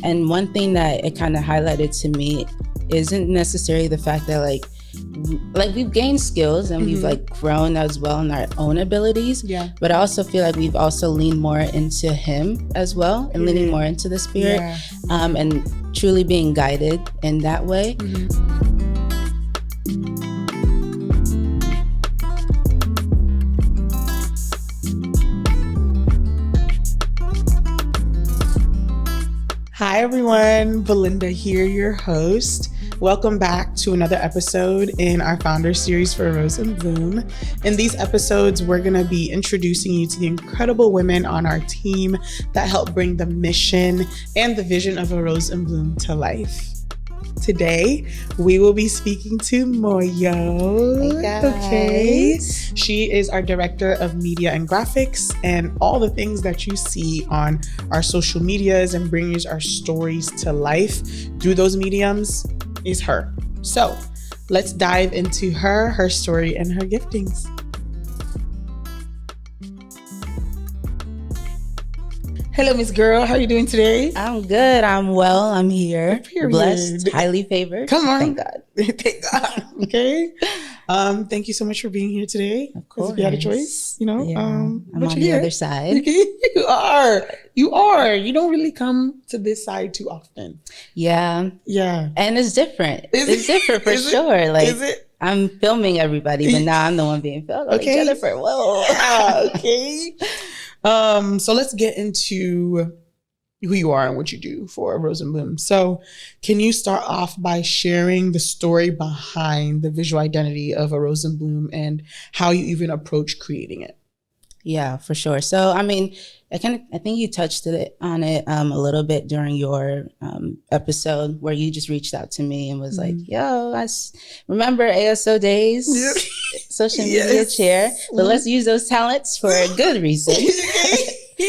And one thing that it kind of highlighted to me isn't necessarily the fact that like we've gained skills and we've like grown as well in our own abilities. Yeah. But I also feel like we've also leaned more into him as well and leaning more into the spirit, and truly being guided in that way. Hi everyone, Belinda here, your host. Welcome back to another episode in our founder series for Rose and Bloom. In these episodes, we're going to be introducing you to the incredible women on our team that help bring the mission and the vision of a Rose and Bloom to life. Today, we will be speaking to Moyo. Hey guys. Okay. She is our director of media and graphics, and all the things that you see on our social medias and brings our stories to life through those mediums is her. So let's dive into her story, and her giftings. Hello, Miss Girl. How are you doing today? I'm good. I'm well. I'm here. Period. Blessed, highly favored. Come on. Thank God. Thank God. Okay. Thank you so much for being here today. Of course. If you had a choice, you know. I'm but on you're the here. other side. You are. You are. You don't really come to this side too often. Yeah. Yeah. And it's different. Is It's it? different for Is it? sure. Like, Is it? I'm filming everybody, but now I'm the one being filmed. Like, Okay. Jennifer, whoa. Okay. So let's get into who you are and what you do for Rose and Bloom. So can you start off by sharing the story behind the visual identity of a Rose and Bloom and how you even approach creating it? Yeah, for sure. So, I mean, I think you touched on it a little bit during your episode where you just reached out to me and was like, yo, remember ASO days, social media chair, but let's use those talents for a good reason.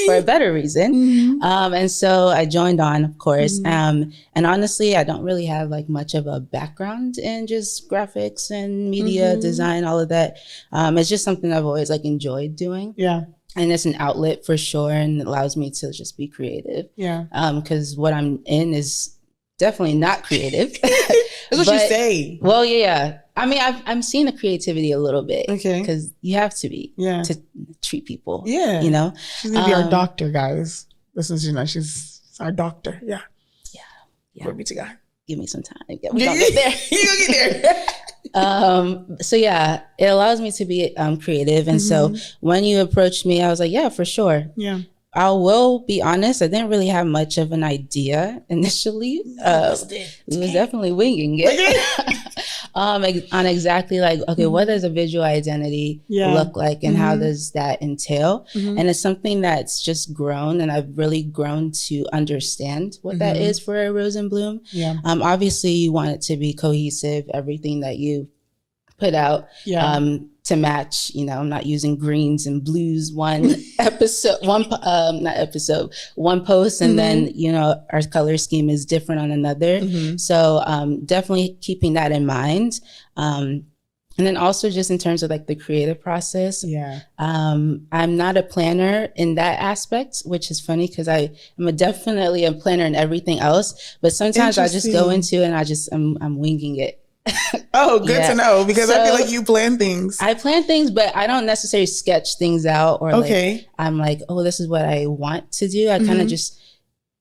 For a better reason. And so I joined on, of course. And honestly, I don't really have like much of a background in just graphics and media design, all of that. It's just something I've always like enjoyed doing. Yeah. And it's an outlet for sure. And it allows me to just be creative. Yeah. Because what I'm in is definitely not creative. That's what you say. Well, yeah. I mean, I'm seeing the creativity a little bit. Okay. Because you have to be to treat people. Yeah. You know? She's going to be our doctor, guys. Listen, she's our doctor. Yeah. Glory be to God. Give me some time. Yeah, we're gonna get there. You're going to get there. So yeah, it allows me to be creative. And so when you approached me, I was like, yeah, for sure. Yeah. I will be honest, I didn't really have much of an idea initially. We was definitely winging it. On exactly like, okay, what does a visual identity look like and how does that entail? And it's something that's just grown, and I've really grown to understand what that is for a Rose and Bloom. Yeah. Obviously you want it to be cohesive, everything that you put out. To match, you know, I'm not using greens and blues one post, and then, you know, our color scheme is different on another. So definitely keeping that in mind. And then also just in terms of like the creative process. I'm not a planner in that aspect, which is funny because I'm definitely a planner in everything else. But sometimes I just go into it and I'm winging it. Oh, good to know, because I feel like you plan things. I plan things, but I don't necessarily sketch things out or like I'm like, oh, this is what I want to do. I kind of just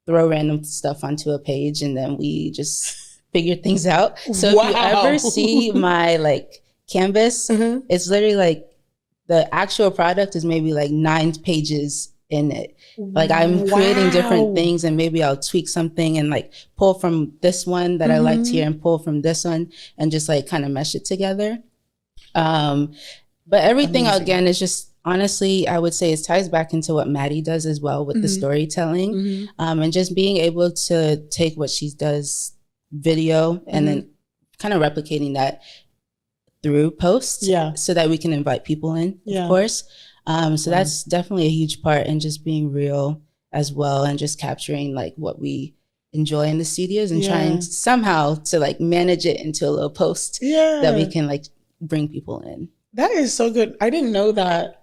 throw random stuff onto a page and then we just figure things out. So if you ever see my like canvas, it's literally like the actual product is maybe like 9 pages in it. Like I'm creating different things and maybe I'll tweak something and like pull from this one that I liked here and pull from this one and just like kind of mesh it together. But everything again is just honestly, I would say it ties back into what Maddie does as well with the storytelling, and just being able to take what she does video and then kind of replicating that through posts so that we can invite people in, of course. So that's definitely a huge part, and just being real as well and just capturing like what we enjoy in the studios and trying somehow to like manage it into a little post that we can like bring people in. That is so good. I didn't know that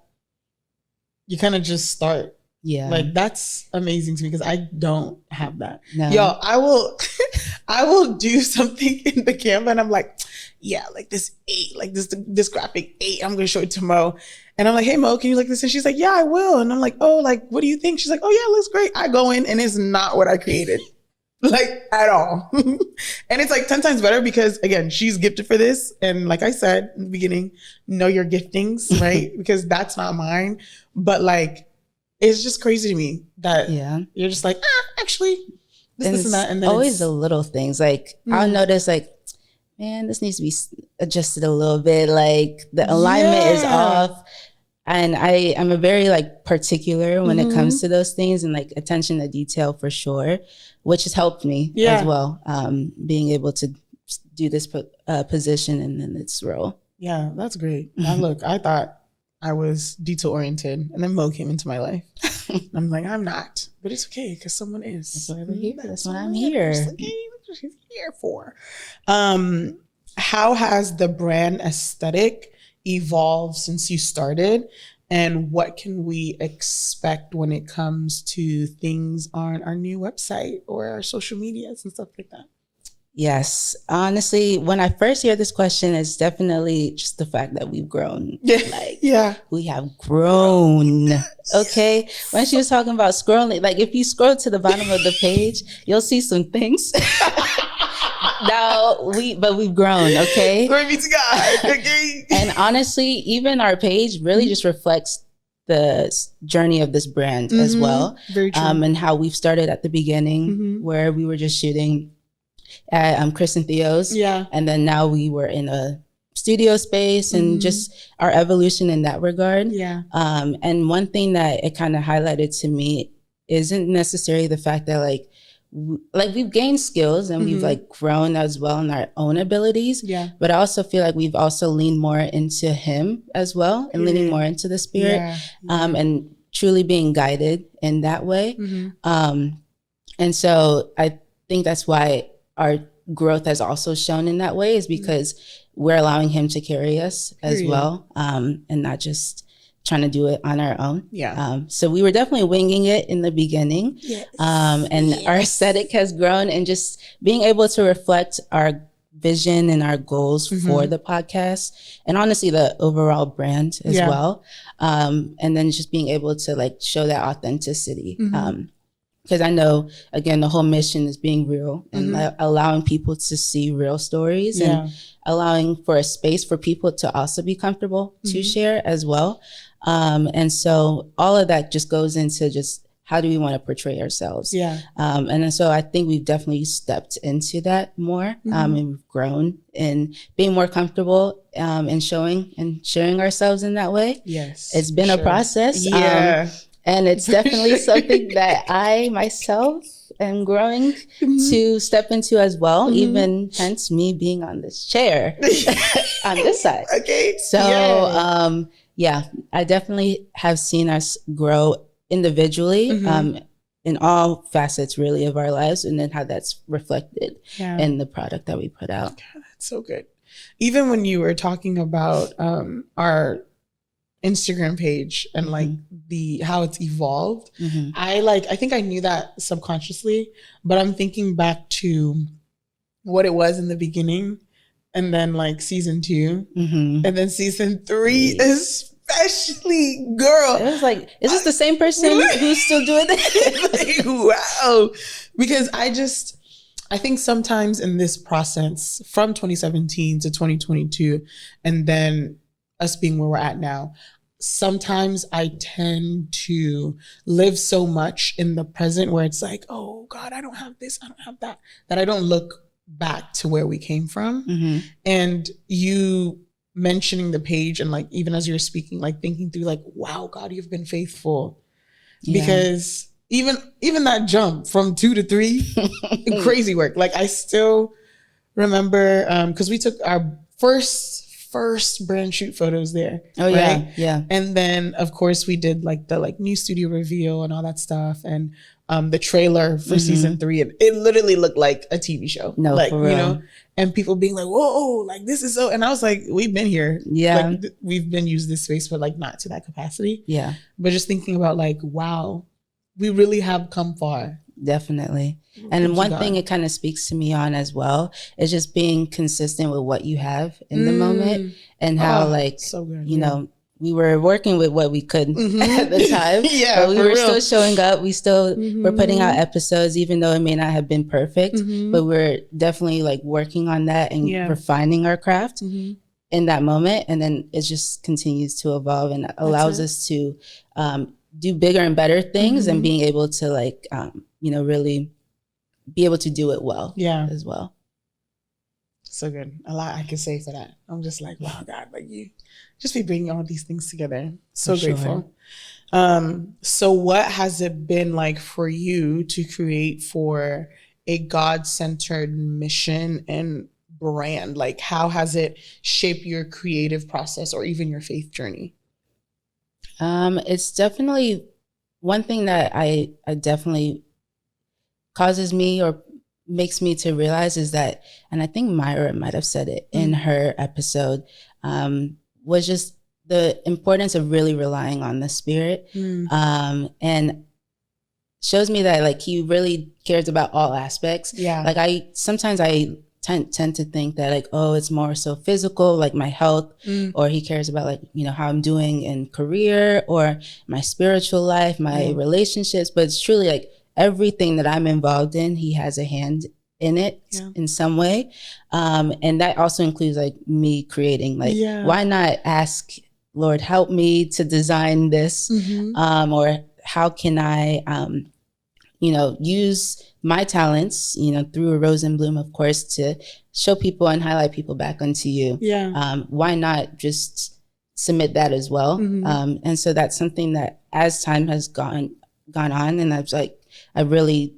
you kind of just start. Yeah. Like that's amazing to me because I don't have that. No. Yo, I will do something in the Canva and I'm like, yeah, like this 8, like this graphic 8, I'm gonna show it to Mo. And I'm like, hey Mo, can you like this? And she's like, yeah, I will. And I'm like, oh, like, what do you think? She's like, oh yeah, it looks great. I go in and it's not what I created. Like at all. And it's like 10 times better because again, she's gifted for this. And like I said in the beginning, know your giftings, right? Because that's not mine. But like, it's just crazy to me that you're just like, actually, this and that. And then always the little things. Like I'll notice like, man, this needs to be adjusted a little bit. Like the alignment is off. And I'm a very like particular when it comes to those things and like attention to detail for sure, which has helped me as well. Being able to do this position and then its role. Yeah, that's great. Now look, I thought I was detail oriented and then Mo came into my life. I'm like, I'm not, but it's okay because someone is. That's what we're here. That's what I'm here. That's what she's here for. How has the brand aesthetic evolved since you started, and what can we expect when it comes to things on our new website or our social medias and stuff like that? Yes, honestly, when I first hear this question, it's definitely just the fact that we've grown. Like, we have grown. Okay, when she was talking about scrolling, like if you scroll to the bottom of the page, you'll see some things. But we've grown, okay? Glory be to God, okay? And honestly, even our page really just reflects the journey of this brand as well. Very true. And how we've started at the beginning where we were just shooting at Chris and Theo's. Yeah. And then now we were in a studio space and just our evolution in that regard. Yeah. And one thing that it kind of highlighted to me isn't necessarily the fact that like we've gained skills and we've like grown as well in our own abilities. Yeah. But I also feel like we've also leaned more into him as well and leaning more into the spirit and truly being guided in that way. And so I think that's why our growth has also shown in that way is because we're allowing him to carry us as well and not just trying to do it on our own. So we were definitely winging it in the beginning. And our aesthetic has grown and just being able to reflect our vision and our goals for the podcast and honestly the overall brand as well. And then just being able to like show that authenticity. Because I know, again, the whole mission is being real and allowing people to see real stories and allowing for a space for people to also be comfortable to share as well. And so all of that just goes into just how do we want to portray ourselves? And then so I think we've definitely stepped into that more and we've grown in being more comfortable in showing and sharing ourselves in that way. It's been a process. And it's definitely something that I myself am growing to step into as well, even hence me being on this chair on this side. So, I definitely have seen us grow individually in all facets really of our lives and then how that's reflected in the product that we put out. God, that's so good. Even when you were talking about our Instagram page and like how it's evolved. I think I knew that subconsciously, but I'm thinking back to what it was in the beginning and then like season 2 and then season 3 especially, girl. It was like, is this the same person who's still doing this? Wow. Because I think sometimes in this process from 2017 to 2022 and then us being where we're at now, sometimes I tend to live so much in the present where it's like, oh God, I don't have this, I don't have that I don't look back to where we came from. And you mentioning the page and like, even as you're speaking, like thinking through like, wow, God, you've been faithful. Because even that jump from 2 to 3, crazy work. Like I still remember, cause we took our first brand shoot photos there. And then of course we did like the new studio reveal and all that stuff and the trailer for season 3 and it literally looked like a TV show. Like for real. You know, and people being like, whoa, like this is so, and I was like, we've been here. Like we've been using this space but like not to that capacity. But just thinking about like, wow, we really have come far Definitely. And one thing it kind of speaks to me on as well is just being consistent with what you have in the moment, and how so good, you know, we were working with what we could at the time. But we were still showing up. We still were putting out episodes, even though it may not have been perfect, but we're definitely like working on that and refining our craft in that moment. And then it just continues to evolve and allows us to do bigger and better things, and being able to like, you know, really be able to do it well as well. So good. A lot I can say for that. I'm just like, wow, God, like you just be bringing all these things together. So grateful. So what has it been like for you to create for a God-centered mission and brand? Like, how has it shaped your creative process or even your faith journey? It's definitely one thing that I definitely causes me or makes me to realize is that, and I think Myra might have said it in her episode, was just the importance of really relying on the Spirit, and shows me that like he really cares about all aspects. Like I tend to think that like, oh, it's more so physical, like my health, or he cares about like, you know, how I'm doing in career or my spiritual life, my relationships, but it's truly like everything that I'm involved in, he has a hand in it in some way. And that also includes like me creating, like, why not ask, Lord, help me to design this, or how can I, you know, use my talents, you know, through A Rose in Bloom, of course, to show people and highlight people back unto you. Why not just submit that as well? And so that's something that as time has gone on, and I've really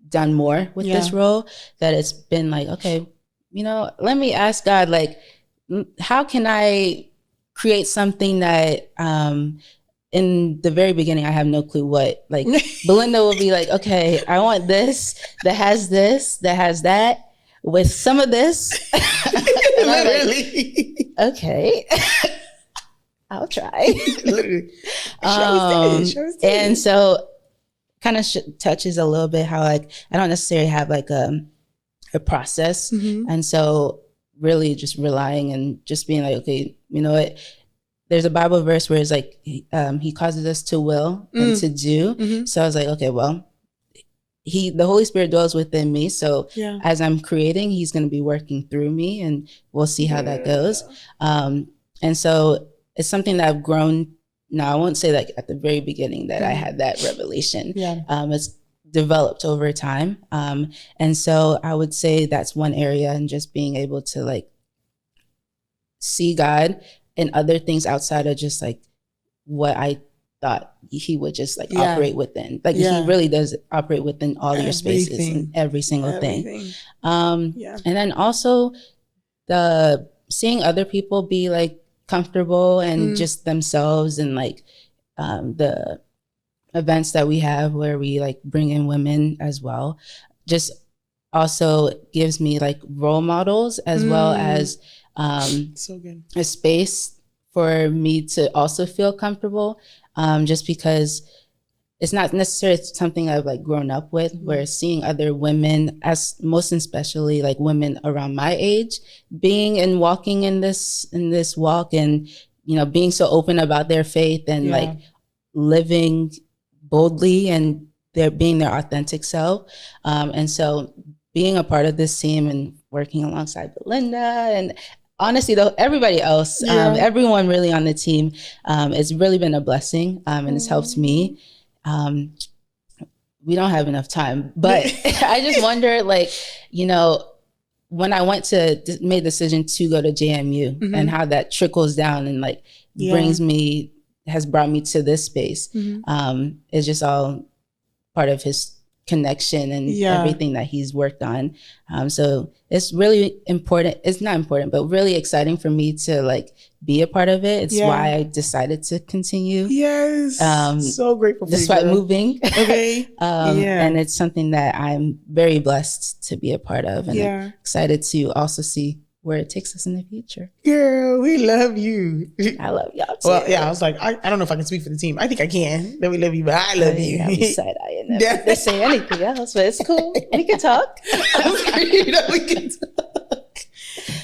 done more with this role, that it's been like, okay, you know, let me ask God, like, how can I create something that, in the very beginning, I have no clue what, like Belinda will be like, okay, I want this, that has that, with some of this. Literally. Like, okay. I'll try. And so kind of touches a little bit how like I don't necessarily have like a process, and so really just relying and just being like, okay, you know what, there's a Bible verse where it's like he causes us to will and to do. So I was like, okay, well, the Holy Spirit dwells within me, so as I'm creating, he's going to be working through me, and we'll see how that goes. And so it's something that I've grown. Now, I won't say like at the very beginning that I had that revelation. It's developed over time. And so I would say that's one area, and just being able to like see God in other things outside of just like what I thought he would just like operate within. Like he really does operate within all your spaces and every single thing. And then also the seeing other people be like comfortable and just themselves, and like the events that we have where we like bring in women as well, just also gives me like role models as well as so good. A space for me to also feel comfortable, just because it's not necessarily something I've like grown up with, where seeing other women, as most especially like women around my age, being and walking in this walk, and, you know, being so open about their faith and like living boldly and being their authentic self. And so being a part of this team and working alongside Belinda and honestly, though, everybody else, everyone really on the team, it's really been a blessing, and it's helped me. We don't have enough time, but I just wonder, like, you know, when I made the decision to go to JMU and how that trickles down and like has brought me to this space. It's just all part of his connection and everything that he's worked on. So it's really important. It's not important, but really exciting for me to like be a part of it. It's why I decided to continue. So grateful for you, despite moving. And it's something that I'm very blessed to be a part of, and excited to also see where it takes us in the future. Girl, we love you. I love y'all too. Well, yeah, I was like, I don't know if I can speak for the team. I think I can. That we love you, but I love you. I was side-eyeing them. They say anything else, but it's cool. We can talk. We can talk.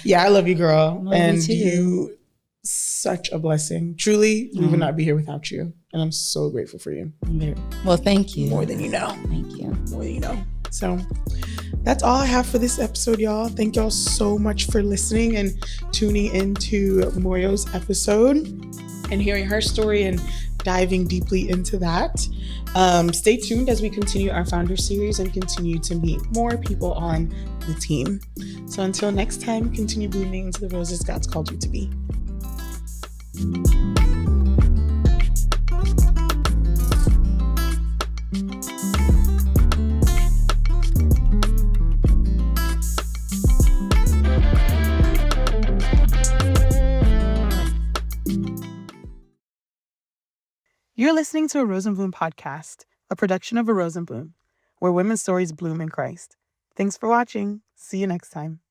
Yeah, I love you, girl. Love and you such a blessing. Truly, we would not be here without you. And I'm so grateful for you. Well, thank you. More than you know. Thank you. More than you know. So that's all I have for this episode, y'all. Thank y'all so much for listening and tuning into Moyo's episode and hearing her story and diving deeply into that. Stay tuned as we continue our founder series and continue to meet more people on the team. So until next time, continue blooming into the roses God's called you to be. You're listening to a Rose and Bloom podcast, a production of A Rose and Bloom, where women's stories bloom in Christ. Thanks for watching. See you next time.